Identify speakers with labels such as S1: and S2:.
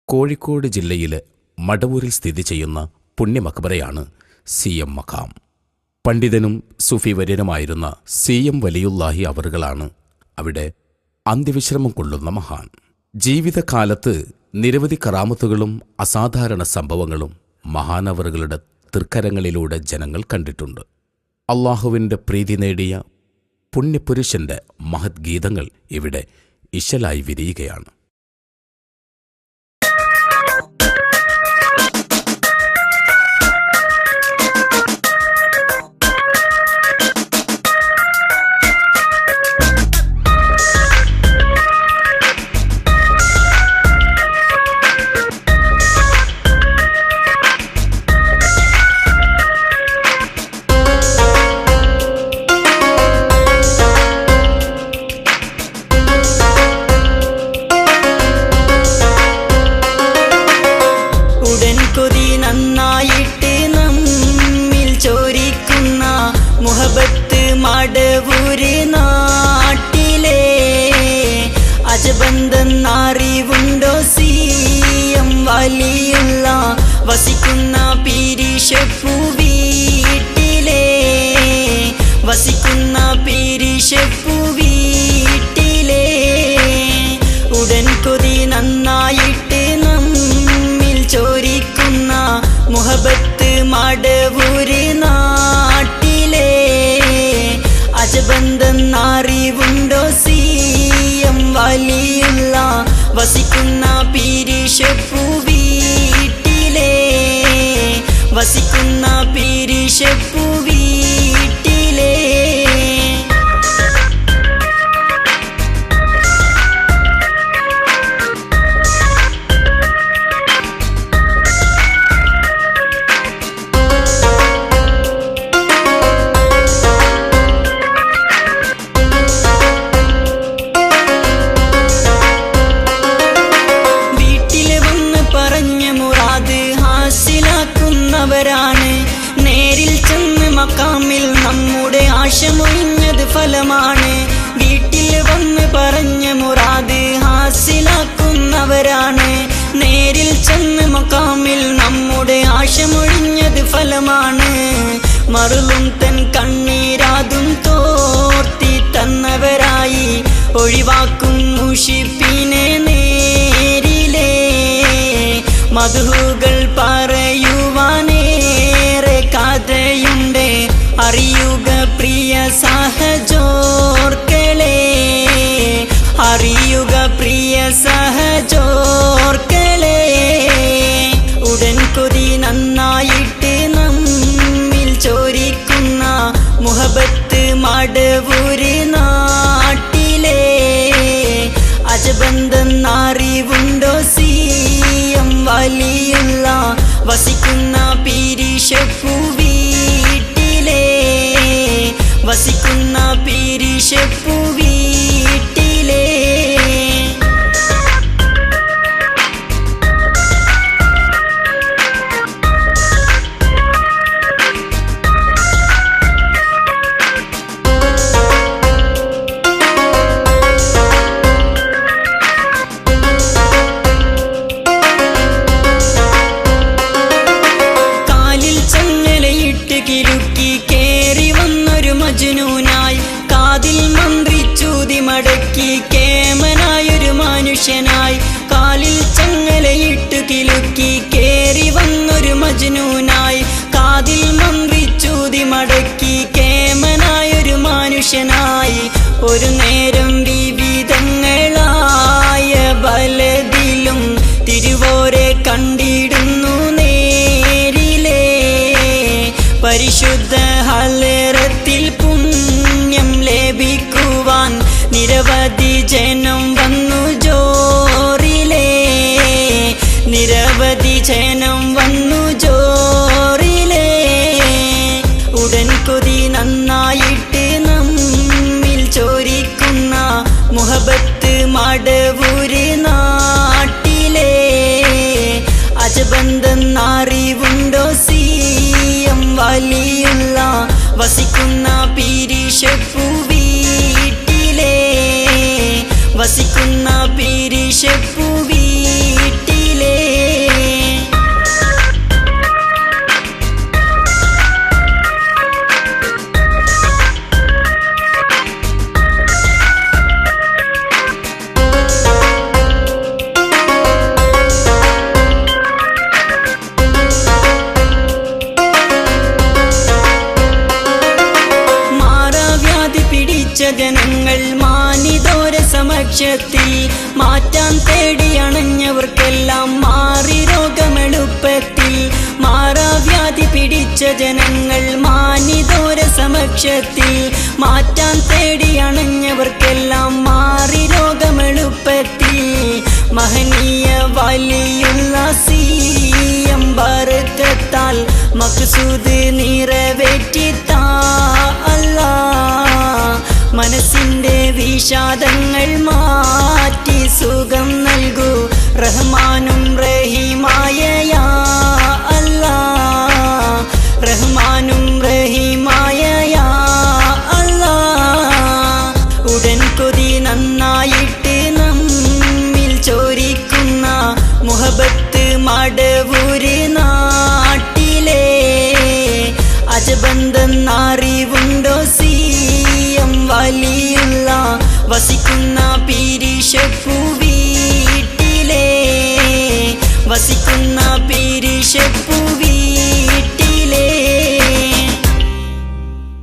S1: കോഴിക്കോട് ജില്ലയിലെ മടവൂരിൽ സ്ഥിതി ചെയ്യുന്ന പുണ്യമക്ബറയാണ് CM മഖാം. പണ്ഡിതനും സൂഫി വര്യനുമായിരുന്ന CM വലിയുല്ലാഹി അവറുകളാണ് അവിടെ അന്ത്യവിശ്രമം കൊള്ളുന്ന മഹാൻ. ജീവിതകാലത്ത് നിരവധി കറാമത്തുകളും അസാധാരണ സംഭവങ്ങളും മഹാനവറുകളുടെ തൃക്കരങ്ങളിലൂടെ ജനങ്ങൾ കണ്ടിട്ടുണ്ട്. അള്ളാഹുവിൻ്റെ പ്രീതി നേടിയ പുണ്യപുരുഷന്റെ മഹത് ഗീതങ്ങൾ ഇവിടെ ഇശലായി വിരിയുകയാണ്.
S2: മടവൂര് നാട്ടിലെ അജബന്ധന്നറിവുണ്ടോ CM വലിയുള്ള വസിക്കുന്ന പീരിഷപ്പൂ വീട്ടിലെ വസിക്കുന്ന പീരിഷപ്പൂ വീട്ടിലെ ഉടൻ കൊതി നന്നായിട്ട് നമ്മിൽ ചോരിക്കുന്ന മുഹബത്ത് മടവൂര് നാട്ടിലെ അജബന്ധന്നറിവുണ്ടോ CM വലിയുള്ള വസിക്കുന്ന പീരിഷപ്പൂ വീട്ടിലെ വസിക്കുന്ന പീരിഷപ്പൂ വീട്ടിലെ ാണ് നേരിൽ ചെന്ന് മക്കാമിൽ നമ്മുടെ ആശമൊഴിഞ്ഞത് ഫലമാണ്. വീട്ടിൽ വന്ന് പറഞ്ഞ മുറാദ് ഹാസിലാക്കുന്നവരാണ്. നേരിൽ ചെന്ന് മക്കാമിൽ നമ്മുടെ ആശമൊഴിഞ്ഞത് ഫലമാണ്. മറുളും തൻ കണ്ണീരാതും തോർത്തി തന്നവരായി ഒഴിവാക്കും മുഷിപ്പിനെ നേരിലേ മധുകൾ പറയുവാനേറെ കഥയുണ്ട്. അറിയുക പ്രിയ സഹജോർക്കളെ അറിയുക പ്രിയ സഹജോർക്കളെ ഉടൻ കൊതി നന്നായിട്ട് നമ്മിൽ ചോരിക്കുന്ന മുഹബത്ത് മടവൂര് നാട്ടിലെ അജബന്ധന്നറിവുണ്ടോ CM വലിയുള്ള വസിക്കുന്ന പീരിഷപ്പൂ വീട്ടിലെ വസിക്കുന്ന പീരിഷപ്പൂ വീട്ടിലെ മജ്നൂനായി കാതിൽ മന്ത്രിച്ചൂതി മടക്കി കേമനായൊരു മനുഷ്യനായി കാലിൽ ചങ്ങലയിട്ട് കിലുക്കി കേറി വന്നൊരു മജ്നൂനായി കാതിൽ മന്ത്രിച്ചൂതി മടക്കി കേമനായൊരു മനുഷ്യനായി ഒരു നേരം വിവിധങ്ങളായ ബലതിലും തിരുവോരെ കണ്ടിടുന്നു നേരിലേ പരിശുദ്ധ ഹലറത്തിൽ പുണ്യം ലഭിക്കുവാൻ നിരവധി ജനം വന്നു ജോറിലേ നിരവധി ജനം വന്നു ജോറിലേ ഉടൻ കൊതി നന്നായിട്ട് നമ്മിൽ ചോരിക്കുന്ന മുഹബത്ത് മടവൂര് നാട്ടിലെ അജബന്ധന്നറിവുണ്ടോ CM വലിയുള്ള വസിക്കുന്ന പീരിഷപ്പൂ വീട്ടിലെ വസിക്കുന്ന പീരിഷപ്പൂ വീട്ടിലെ സമക്ഷത്തിൽ മാറ്റാൻ തേടി അണഞ്ഞവർക്കെല്ലാം മാറി രോഗമെളുപ്പത്തിൽ മാറാവ്യാധി പിടിച്ച ജനങ്ങൾ മാനിതോര സമക്ഷത്തിൽ മാറ്റാൻ തേടി അണഞ്ഞവർക്കെല്ലാം മാറി രോഗമെളുപ്പത്തിൽ മഹനീയ വലിയുള്ള സിയം ബർക്കത്താൽ മഖ്സൂദ് നിറവേറ്റി താ അല്ലാ. മനസ്സിൻ്റെ വിഷാദങ്ങൾ മാറ്റി സുഖം നൽകൂ റഹ്മാനും റഹീമായ യാ അല്ലാ. റഹ്മാനും റഹീമായ യാ അല്ലാ. ഉടൻ കൊതി നന്നായിട്ട് നമ്മിൽ ചോരിക്കുന്ന മുഹബത്ത് മടവൂര് നാട്ടിലെ അജബന്തെന്നറിവുണ്ടോ സിയം വലിയുള്ള വസിക്കുന്ന പീരിഷപ്പൂ വീട്ടിലെ വസിക്കുന്ന പീരിഷപ്പൂ